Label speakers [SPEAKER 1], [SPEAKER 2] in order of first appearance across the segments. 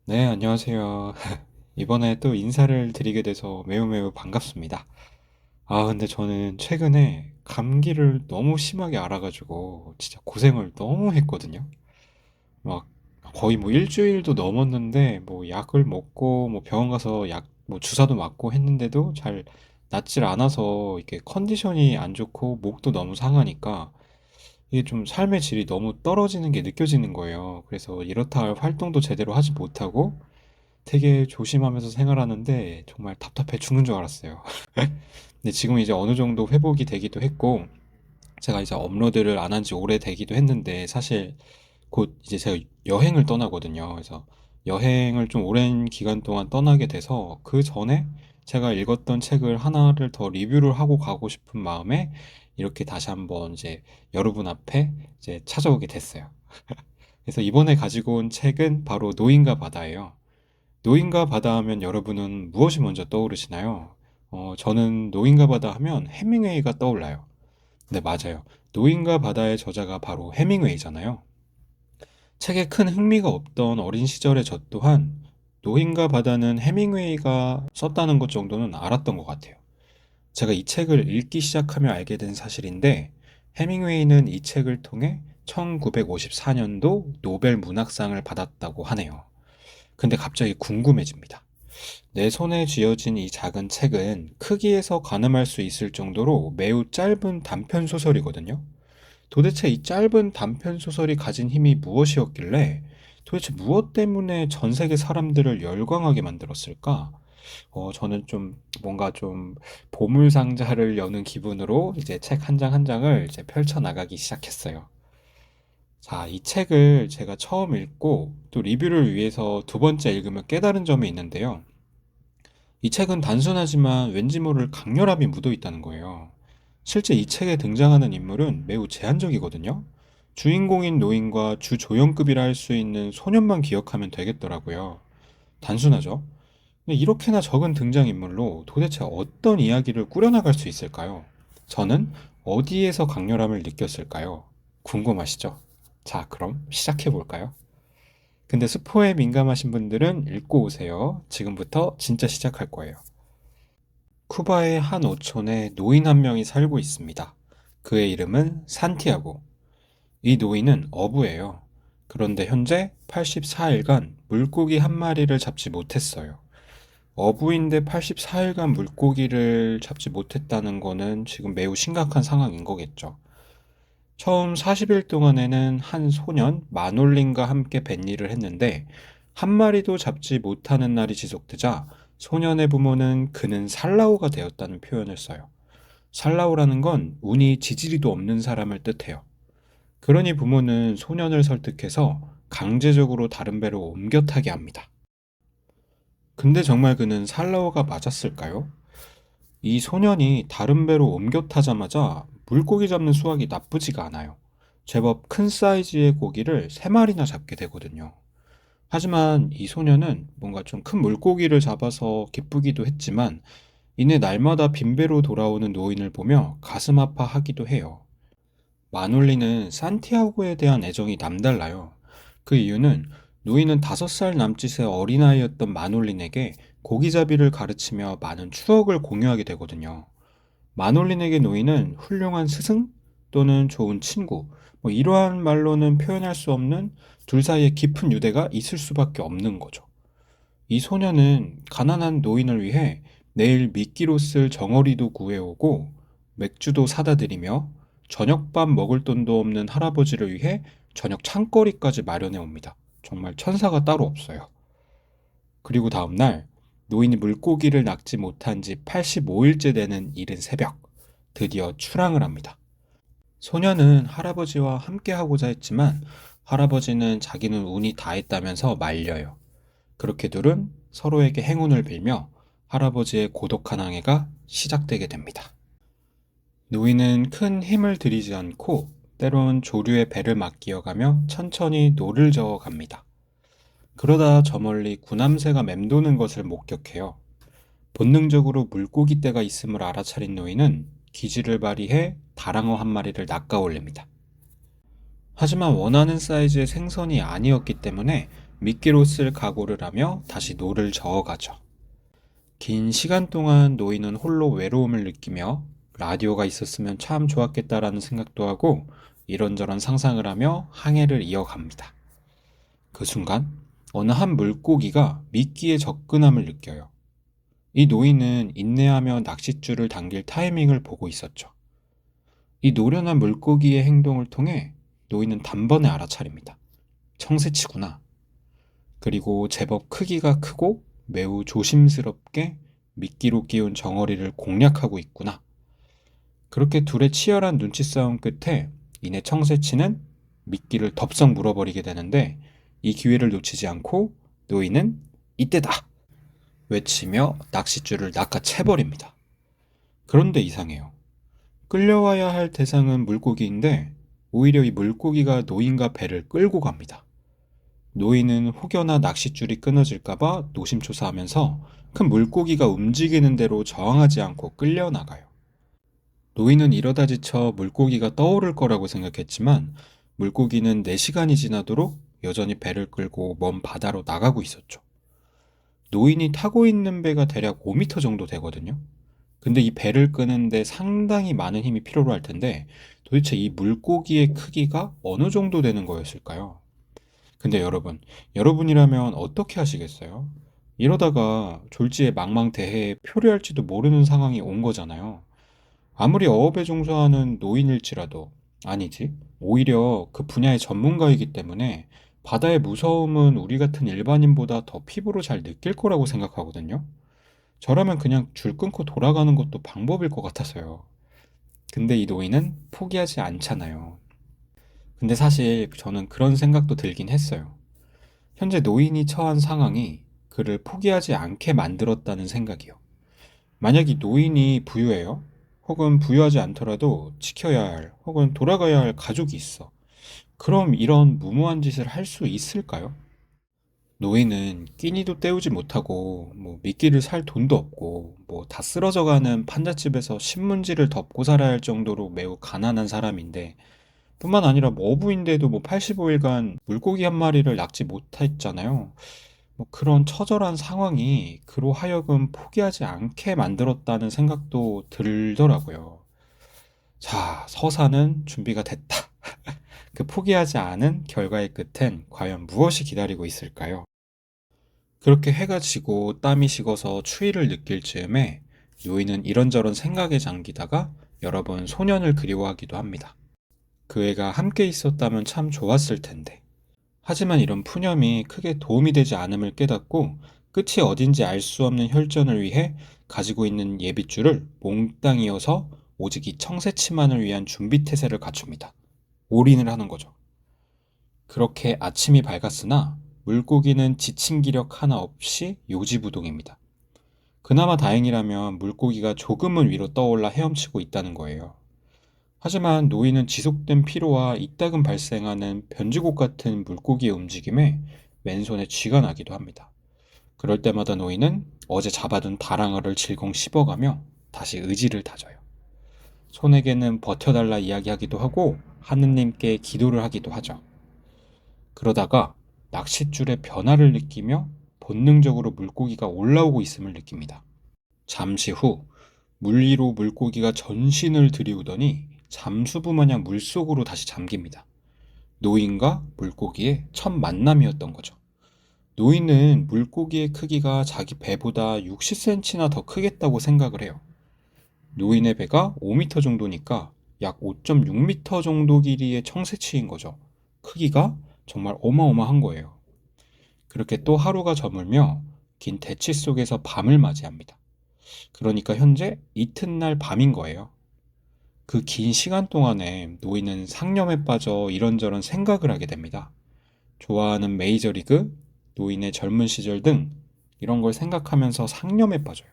[SPEAKER 1] 네, 안녕하세요. 이번에 또 인사를 드리게 돼서 매우 매우 반갑습니다. 근데 저는 최근에 감기를 너무 심하게 앓아가지고 진짜 고생을 너무 했거든요. 막 거의 뭐 일주일도 넘었는데 뭐 약을 먹고 뭐 병원 가서 약 뭐 주사도 맞고 했는데도 잘 낫질 않아서 이게 컨디션이 안 좋고 목도 너무 상하니까 이게 좀 삶의 질이 너무 떨어지는 게 느껴지는 거예요. 그래서 이렇다 할 활동도 제대로 하지 못하고 되게 조심하면서 생활하는데 정말 답답해 죽는 줄 알았어요. 근데 지금 이제 어느 정도 회복이 되기도 했고, 제가 이제 업로드를 안 한 지 오래되기도 했는데, 사실 곧 이제 제가 여행을 떠나거든요. 그래서 여행을 좀 오랜 기간 동안 떠나게 돼서 그 전에 제가 읽었던 책을 하나를 더 리뷰를 하고 가고 싶은 마음에 이렇게 다시 한번 이제 여러분 앞에 이제 찾아오게 됐어요. 그래서 이번에 가지고 온 책은 바로 노인과 바다예요. 노인과 바다 하면 여러분은 무엇이 먼저 떠오르시나요? 저는 노인과 바다 하면 해밍웨이가 떠올라요. 네, 맞아요. 노인과 바다의 저자가 바로 해밍웨이잖아요. 책에 큰 흥미가 없던 어린 시절의 저 또한 노인과 바다는 해밍웨이가 썼다는 것 정도는 알았던 것 같아요. 제가 이 책을 읽기 시작하며 알게 된 사실인데, 해밍웨이는 이 책을 통해 1954년도 노벨 문학상을 받았다고 하네요. 근데 갑자기 궁금해집니다. 내 손에 쥐어진 이 작은 책은 크기에서 가늠할 수 있을 정도로 매우 짧은 단편 소설이거든요. 도대체 이 짧은 단편 소설이 가진 힘이 무엇이었길래 도대체 무엇 때문에 전 세계 사람들을 열광하게 만들었을까? 저는 좀 뭔가 좀 보물 상자를 여는 기분으로 이제 책 한 장 한 장을 이제 펼쳐 나가기 시작했어요. 자, 이 책을 제가 처음 읽고 또 리뷰를 위해서 두 번째 읽으면 깨달은 점이 있는데요. 이 책은 단순하지만 왠지 모를 강렬함이 묻어 있다는 거예요. 실제 이 책에 등장하는 인물은 매우 제한적이거든요. 주인공인 노인과 주조연급이라 할 수 있는 소년만 기억하면 되겠더라고요. 단순하죠? 근데 이렇게나 적은 등장인물로 도대체 어떤 이야기를 꾸려나갈 수 있을까요? 저는 어디에서 강렬함을 느꼈을까요? 궁금하시죠? 자, 그럼 시작해 볼까요? 근데 스포에 민감하신 분들은 읽고 오세요. 지금부터 진짜 시작할 거예요. 쿠바의 한 오촌에 노인 한 명이 살고 있습니다. 그의 이름은 산티아고. 이 노인은 어부예요. 그런데 현재 84일간 물고기 한 마리를 잡지 못했어요. 어부인데 84일간 물고기를 잡지 못했다는 거는 지금 매우 심각한 상황인 거겠죠. 처음 40일 동안에는 한 소년 마놀린과 함께 뱃일을 했는데 한 마리도 잡지 못하는 날이 지속되자 소년의 부모는 그는 살라우가 되었다는 표현을 써요. 살라우라는 건 운이 지지리도 없는 사람을 뜻해요. 그러니 부모는 소년을 설득해서 강제적으로 다른 배로 옮겨 타게 합니다. 근데 정말 그는 살라우가 맞았을까요? 이 소년이 다른 배로 옮겨 타자마자 물고기 잡는 수확이 나쁘지가 않아요. 제법 큰 사이즈의 고기를 세 마리나 잡게 되거든요. 하지만 이 소년은 뭔가 좀 큰 물고기를 잡아서 기쁘기도 했지만 이내 날마다 빈배로 돌아오는 노인을 보며 가슴 아파하기도 해요. 마놀리는 산티아고에 대한 애정이 남달라요. 그 이유는 노인은 5살 남짓의 어린아이였던 마놀린에게 고기잡이를 가르치며 많은 추억을 공유하게 되거든요. 마놀린에게 노인은 훌륭한 스승 또는 좋은 친구, 뭐 이러한 말로는 표현할 수 없는 둘 사이에 깊은 유대가 있을 수밖에 없는 거죠. 이 소녀는 가난한 노인을 위해 내일 미끼로 쓸 정어리도 구해오고 맥주도 사다 드리며 저녁밥 먹을 돈도 없는 할아버지를 위해 저녁 창거리까지 마련해 옵니다. 정말 천사가 따로 없어요. 그리고 다음날 노인이 물고기를 낚지 못한 지 85일째 되는 이른 새벽, 드디어 출항을 합니다. 소녀는 할아버지와 함께 하고자 했지만 할아버지는 자기는 운이 다했다면서 말려요. 그렇게 둘은 서로에게 행운을 빌며 할아버지의 고독한 항해가 시작되게 됩니다. 노인은 큰 힘을 들이지 않고 때론 조류의 배를 맡기어가며 천천히 노를 저어 갑니다. 그러다 저 멀리 구남새가 맴도는 것을 목격해요. 본능적으로 물고기 떼가 있음을 알아차린 노인은 기지를 발휘해 다랑어 한 마리를 낚아 올립니다. 하지만 원하는 사이즈의 생선이 아니었기 때문에 미끼로 쓸 각오를 하며 다시 노를 저어가죠. 긴 시간 동안 노인은 홀로 외로움을 느끼며 라디오가 있었으면 참 좋았겠다라는 생각도 하고 이런저런 상상을 하며 항해를 이어갑니다. 그 순간 어느 한 물고기가 미끼에 접근함을 느껴요. 이 노인은 인내하며 낚싯줄을 당길 타이밍을 보고 있었죠. 이 노련한 물고기의 행동을 통해 노인은 단번에 알아차립니다. 청새치구나. 그리고 제법 크기가 크고 매우 조심스럽게 미끼로 끼운 정어리를 공략하고 있구나. 그렇게 둘의 치열한 눈치 싸움 끝에 이내 청새치는 미끼를 덥석 물어버리게 되는데 이 기회를 놓치지 않고 노인은 이때다! 외치며 낚싯줄을 낚아채버립니다. 그런데 이상해요. 끌려와야 할 대상은 물고기인데 오히려 이 물고기가 노인과 배를 끌고 갑니다. 노인은 혹여나 낚싯줄이 끊어질까봐 노심초사하면서 큰 물고기가 움직이는 대로 저항하지 않고 끌려나가요. 노인은 이러다 지쳐 물고기가 떠오를 거라고 생각했지만 물고기는 4시간이 지나도록 여전히 배를 끌고 먼 바다로 나가고 있었죠. 노인이 타고 있는 배가 대략 5m 정도 되거든요. 근데 이 배를 끄는데 상당히 많은 힘이 필요로 할 텐데 도대체 이 물고기의 크기가 어느 정도 되는 거였을까요? 근데 여러분이라면 어떻게 하시겠어요? 이러다가 졸지에 망망대해에 표류할지도 모르는 상황이 온 거잖아요. 아무리 어업에 종사하는 노인일지라도, 아니지, 오히려 그 분야의 전문가이기 때문에 바다의 무서움은 우리 같은 일반인보다 더 피부로 잘 느낄 거라고 생각하거든요. 저라면 그냥 줄 끊고 돌아가는 것도 방법일 것 같아서요. 근데 이 노인은 포기하지 않잖아요. 근데 사실 저는 그런 생각도 들긴 했어요. 현재 노인이 처한 상황이 그를 포기하지 않게 만들었다는 생각이요. 만약 이 노인이 부유해요? 혹은 부유하지 않더라도 지켜야 할, 혹은 돌아가야 할 가족이 있어. 그럼 이런 무모한 짓을 할 수 있을까요? 노인은 끼니도 때우지 못하고, 미끼를 살 돈도 없고, 다 쓰러져가는 판잣집에서 신문지를 덮고 살아야 할 정도로 매우 가난한 사람인데, 뿐만 아니라 어부인데도 85일간 물고기 한 마리를 낚지 못했잖아요. 그런 처절한 상황이 그로 하여금 포기하지 않게 만들었다는 생각도 들더라고요. 자, 서사는 준비가 됐다. 그 포기하지 않은 결과의 끝엔 과연 무엇이 기다리고 있을까요? 그렇게 해가 지고 땀이 식어서 추위를 느낄 즈음에 요인은 이런저런 생각에 잠기다가 여러 번 소년을 그리워하기도 합니다. 그 애가 함께 있었다면 참 좋았을 텐데. 하지만 이런 푸념이 크게 도움이 되지 않음을 깨닫고 끝이 어딘지 알 수 없는 혈전을 위해 가지고 있는 예빗줄을 몽땅 이어서 오직 이 청새치만을 위한 준비태세를 갖춥니다. 올인을 하는 거죠. 그렇게 아침이 밝았으나 물고기는 지친 기력 하나 없이 요지부동입니다. 그나마 다행이라면 물고기가 조금은 위로 떠올라 헤엄치고 있다는 거예요. 하지만 노인은 지속된 피로와 이따금 발생하는 변주곡 같은 물고기의 움직임에 왼손에 쥐가 나기도 합니다. 그럴 때마다 노인은 어제 잡아둔 다랑어를 질겅 씹어가며 다시 의지를 다져요. 손에게는 버텨달라 이야기하기도 하고 하느님께 기도를 하기도 하죠. 그러다가 낚싯줄의 변화를 느끼며 본능적으로 물고기가 올라오고 있음을 느낍니다. 잠시 후 물 위로 물고기가 전신을 들이우더니 잠수부 마냥 물속으로 다시 잠깁니다. 노인과 물고기의 첫 만남이었던 거죠. 노인은 물고기의 크기가 자기 배보다 60cm나 더 크겠다고 생각을 해요. 노인의 배가 5m 정도니까 약 5.6m 정도 길이의 청새치인 거죠. 크기가 정말 어마어마한 거예요. 그렇게 또 하루가 저물며 긴 대치 속에서 밤을 맞이합니다. 그러니까 현재 이튿날 밤인 거예요. 그 긴 시간 동안에 노인은 상념에 빠져 이런저런 생각을 하게 됩니다. 좋아하는 메이저리그, 노인의 젊은 시절 등 이런 걸 생각하면서 상념에 빠져요.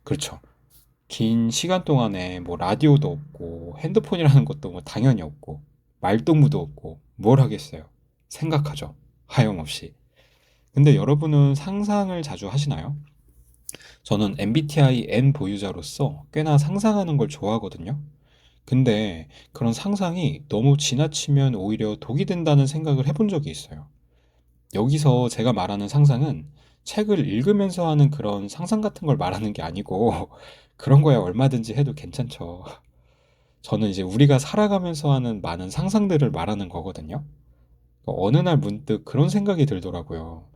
[SPEAKER 1] 그렇죠. 긴 시간 동안에 라디오도 없고 핸드폰이라는 것도 당연히 없고 말동무도 없고 뭘 하겠어요. 생각하죠. 하염없이. 근데 여러분은 상상을 자주 하시나요? 저는 MBTI N 보유자로서 꽤나 상상하는 걸 좋아하거든요. 근데 그런 상상이 너무 지나치면 오히려 독이 된다는 생각을 해본 적이 있어요. 여기서 제가 말하는 상상은 책을 읽으면서 하는 그런 상상 같은 걸 말하는 게 아니고 그런 거야 얼마든지 해도 괜찮죠. 저는 이제 우리가 살아가면서 하는 많은 상상들을 말하는 거거든요. 어느 날 문득 그런 생각이 들더라고요.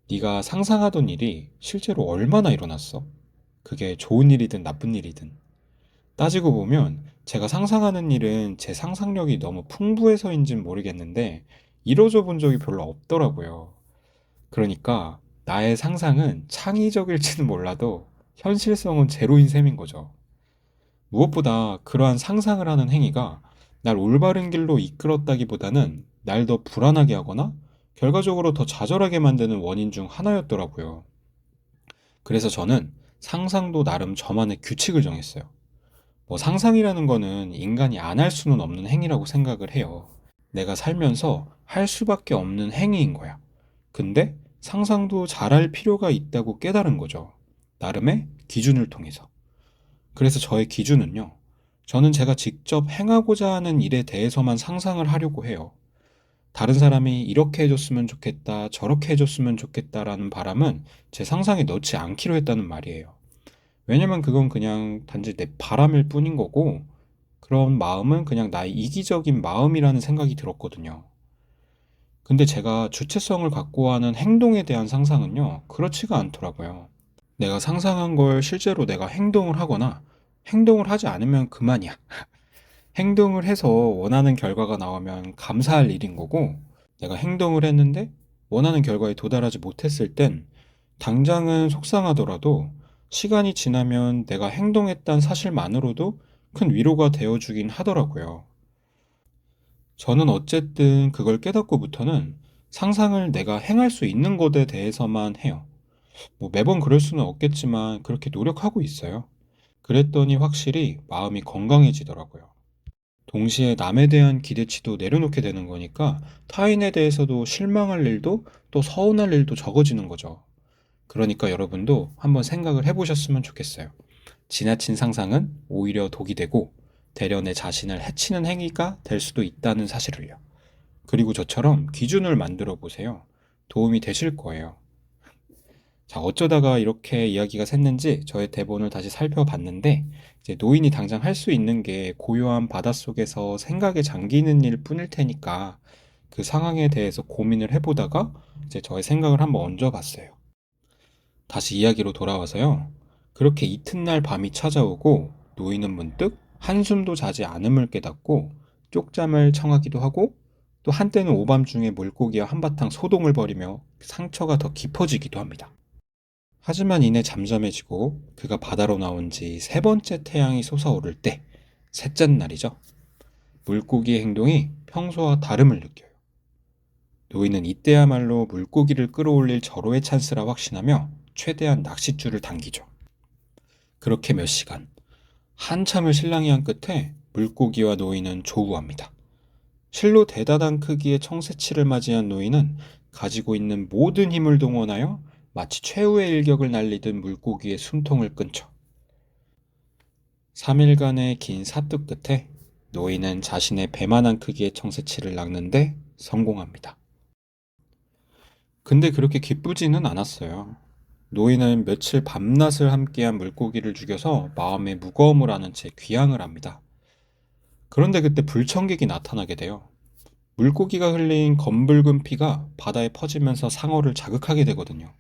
[SPEAKER 1] 네가 상상하던 일이 실제로 얼마나 일어났어? 그게 좋은 일이든 나쁜 일이든. 따지고 보면 제가 상상하는 일은 제 상상력이 너무 풍부해서인진 모르겠는데 이뤄져 본 적이 별로 없더라고요. 그러니까 나의 상상은 창의적일지는 몰라도 현실성은 제로인 셈인 거죠. 무엇보다 그러한 상상을 하는 행위가 날 올바른 길로 이끌었다기보다는 날 더 불안하게 하거나 결과적으로 더 좌절하게 만드는 원인 중 하나였더라고요. 그래서 저는 상상도 나름 저만의 규칙을 정했어요. 뭐 상상이라는 거는 인간이 안 할 수는 없는 행위라고 생각을 해요. 내가 살면서 할 수밖에 없는 행위인 거야. 근데 상상도 잘할 필요가 있다고 깨달은 거죠. 나름의 기준을 통해서. 그래서 저의 기준은요. 저는 제가 직접 행하고자 하는 일에 대해서만 상상을 하려고 해요. 다른 사람이 이렇게 해줬으면 좋겠다, 저렇게 해줬으면 좋겠다라는 바람은 제 상상에 넣지 않기로 했다는 말이에요. 왜냐면 그건 그냥 단지 내 바람일 뿐인 거고, 그런 마음은 그냥 나의 이기적인 마음이라는 생각이 들었거든요. 근데 제가 주체성을 갖고 하는 행동에 대한 상상은요, 그렇지가 않더라고요. 내가 상상한 걸 실제로 내가 행동을 하거나 행동을 하지 않으면 그만이야. 행동을 해서 원하는 결과가 나오면 감사할 일인 거고, 내가 행동을 했는데 원하는 결과에 도달하지 못했을 땐 당장은 속상하더라도 시간이 지나면 내가 행동했다는 사실만으로도 큰 위로가 되어주긴 하더라고요. 저는 어쨌든 그걸 깨닫고부터는 상상을 내가 행할 수 있는 것에 대해서만 해요. 뭐 매번 그럴 수는 없겠지만 그렇게 노력하고 있어요. 그랬더니 확실히 마음이 건강해지더라고요. 동시에 남에 대한 기대치도 내려놓게 되는 거니까 타인에 대해서도 실망할 일도 또 서운할 일도 적어지는 거죠. 그러니까 여러분도 한번 생각을 해보셨으면 좋겠어요. 지나친 상상은 오히려 독이 되고 대려 내 자신을 해치는 행위가 될 수도 있다는 사실을요. 그리고 저처럼 기준을 만들어 보세요. 도움이 되실 거예요. 자, 어쩌다가 이렇게 이야기가 샜는지 저의 대본을 다시 살펴봤는데, 이제 노인이 당장 할 수 있는 게 고요한 바닷속에서 생각에 잠기는 일 뿐일 테니까 그 상황에 대해서 고민을 해보다가 이제 저의 생각을 한번 얹어봤어요. 다시 이야기로 돌아와서요. 그렇게 이튿날 밤이 찾아오고 노인은 문득 한숨도 자지 않음을 깨닫고 쪽잠을 청하기도 하고 또 한때는 오밤중에 물고기와 한바탕 소동을 벌이며 상처가 더 깊어지기도 합니다. 하지만 이내 잠잠해지고 그가 바다로 나온 지 세 번째 태양이 솟아오를 때, 셋째 날이죠. 물고기의 행동이 평소와 다름을 느껴요. 노인은 이때야말로 물고기를 끌어올릴 절호의 찬스라 확신하며 최대한 낚싯줄을 당기죠. 그렇게 몇 시간, 한참을 실랑이한 끝에 물고기와 노인은 조우합니다. 실로 대다단 크기의 청새치를 맞이한 노인은 가지고 있는 모든 힘을 동원하여 마치 최후의 일격을 날리듯 물고기의 숨통을 끊죠. 3일간의 긴 사투 끝에 노인은 자신의 배만한 크기의 청새치를 낚는데 성공합니다. 근데 그렇게 기쁘지는 않았어요. 노인은 며칠 밤낮을 함께한 물고기를 죽여서 마음의 무거움을 아는 채 귀향을 합니다. 그런데 그때 불청객이 나타나게 돼요. 물고기가 흘린 검붉은 피가 바다에 퍼지면서 상어를 자극하게 되거든요.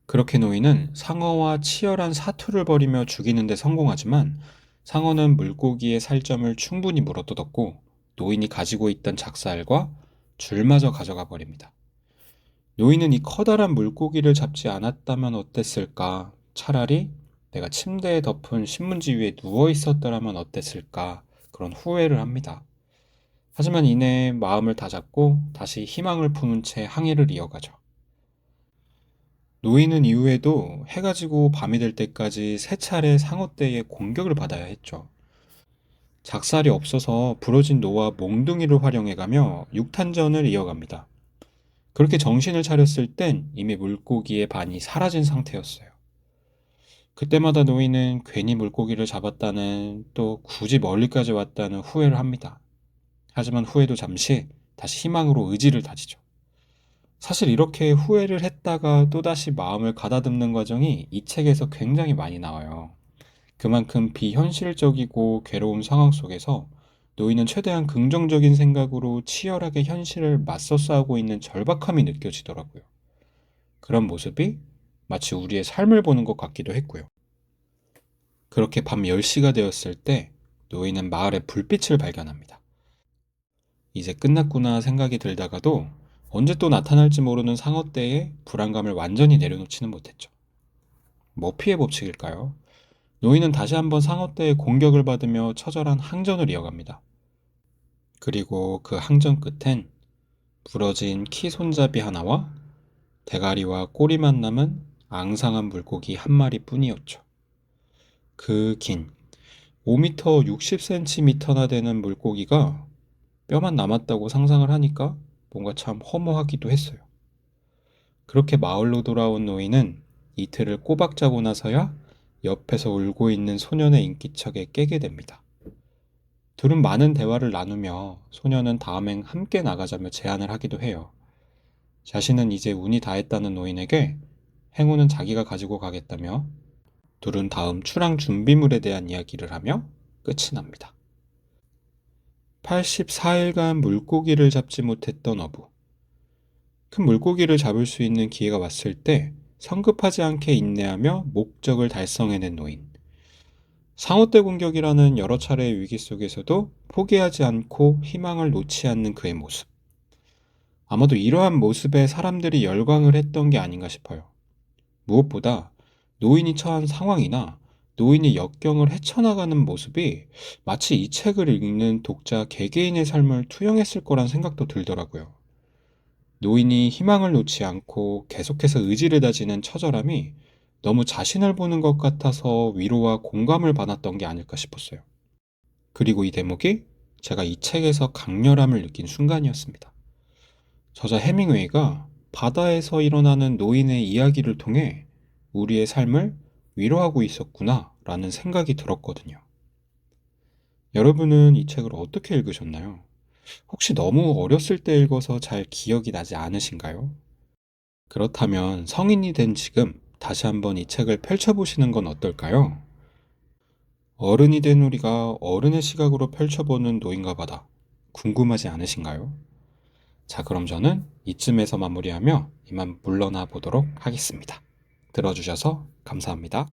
[SPEAKER 1] 그렇게 노인은 상어와 치열한 사투를 벌이며 죽이는 데 성공하지만 상어는 물고기의 살점을 충분히 물어뜯었고 노인이 가지고 있던 작살과 줄마저 가져가 버립니다. 노인은 이 커다란 물고기를 잡지 않았다면 어땠을까? 차라리 내가 침대에 덮은 신문지 위에 누워 있었더라면 어땠을까? 그런 후회를 합니다. 하지만 이내 마음을 다잡고 다시 희망을 품은 채 항해를 이어가죠. 노인은 이후에도 해가 지고 밤이 될 때까지 세 차례 상어떼의 공격을 받아야 했죠. 작살이 없어서 부러진 노와 몽둥이를 활용해가며 육탄전을 이어갑니다. 그렇게 정신을 차렸을 땐 이미 물고기의 반이 사라진 상태였어요. 그때마다 노인은 괜히 물고기를 잡았다는 또 굳이 멀리까지 왔다는 후회를 합니다. 하지만 후회도 잠시 다시 희망으로 의지를 다지죠. 사실 이렇게 후회를 했다가 또다시 마음을 가다듬는 과정이 이 책에서 굉장히 많이 나와요. 그만큼 비현실적이고 괴로운 상황 속에서 노인은 최대한 긍정적인 생각으로 치열하게 현실을 맞서 싸우고 있는 절박함이 느껴지더라고요. 그런 모습이 마치 우리의 삶을 보는 것 같기도 했고요. 그렇게 밤 10시가 되었을 때 노인은 마을의 불빛을 발견합니다. 이제 끝났구나 생각이 들다가도 언제 또 나타날지 모르는 상어떼의 불안감을 완전히 내려놓지는 못했죠. 머피의 법칙일까요? 노인은 다시 한번 상어떼의 공격을 받으며 처절한 항전을 이어갑니다. 그리고 그 항전 끝엔 부러진 키 손잡이 하나와 대가리와 꼬리만 남은 앙상한 물고기 한 마리뿐이었죠. 그 긴 5m 60cm나 되는 물고기가 뼈만 남았다고 상상을 하니까 뭔가 참 허무하기도 했어요. 그렇게 마을로 돌아온 노인은 이틀을 꼬박 자고 나서야 옆에서 울고 있는 소년의 인기척에 깨게 됩니다. 둘은 많은 대화를 나누며 소년은 다음엔 함께 나가자며 제안을 하기도 해요. 자신은 이제 운이 다했다는 노인에게 행운은 자기가 가지고 가겠다며 둘은 다음 출항 준비물에 대한 이야기를 하며 끝이 납니다. 84일간 물고기를 잡지 못했던 어부. 큰 물고기를 잡을 수 있는 기회가 왔을 때 성급하지 않게 인내하며 목적을 달성해낸 노인. 상어떼 공격이라는 여러 차례의 위기 속에서도 포기하지 않고 희망을 놓지 않는 그의 모습. 아마도 이러한 모습에 사람들이 열광을 했던 게 아닌가 싶어요. 무엇보다 노인이 처한 상황이나 노인이 역경을 헤쳐나가는 모습이 마치 이 책을 읽는 독자 개개인의 삶을 투영했을 거란 생각도 들더라고요. 노인이 희망을 놓지 않고 계속해서 의지를 다지는 처절함이 너무 자신을 보는 것 같아서 위로와 공감을 받았던 게 아닐까 싶었어요. 그리고 이 대목이 제가 이 책에서 강렬함을 느낀 순간이었습니다. 저자 해밍웨이가 바다에서 일어나는 노인의 이야기를 통해 우리의 삶을 위로하고 있었구나 라는 생각이 들었거든요. 여러분은 이 책을 어떻게 읽으셨나요? 혹시 너무 어렸을 때 읽어서 잘 기억이 나지 않으신가요? 그렇다면 성인이 된 지금 다시 한번 이 책을 펼쳐보시는 건 어떨까요? 어른이 된 우리가 어른의 시각으로 펼쳐보는 노인과 바다, 궁금하지 않으신가요? 자, 그럼 저는 이쯤에서 마무리하며 이만 물러나 보도록 하겠습니다. 들어주셔서 감사합니다.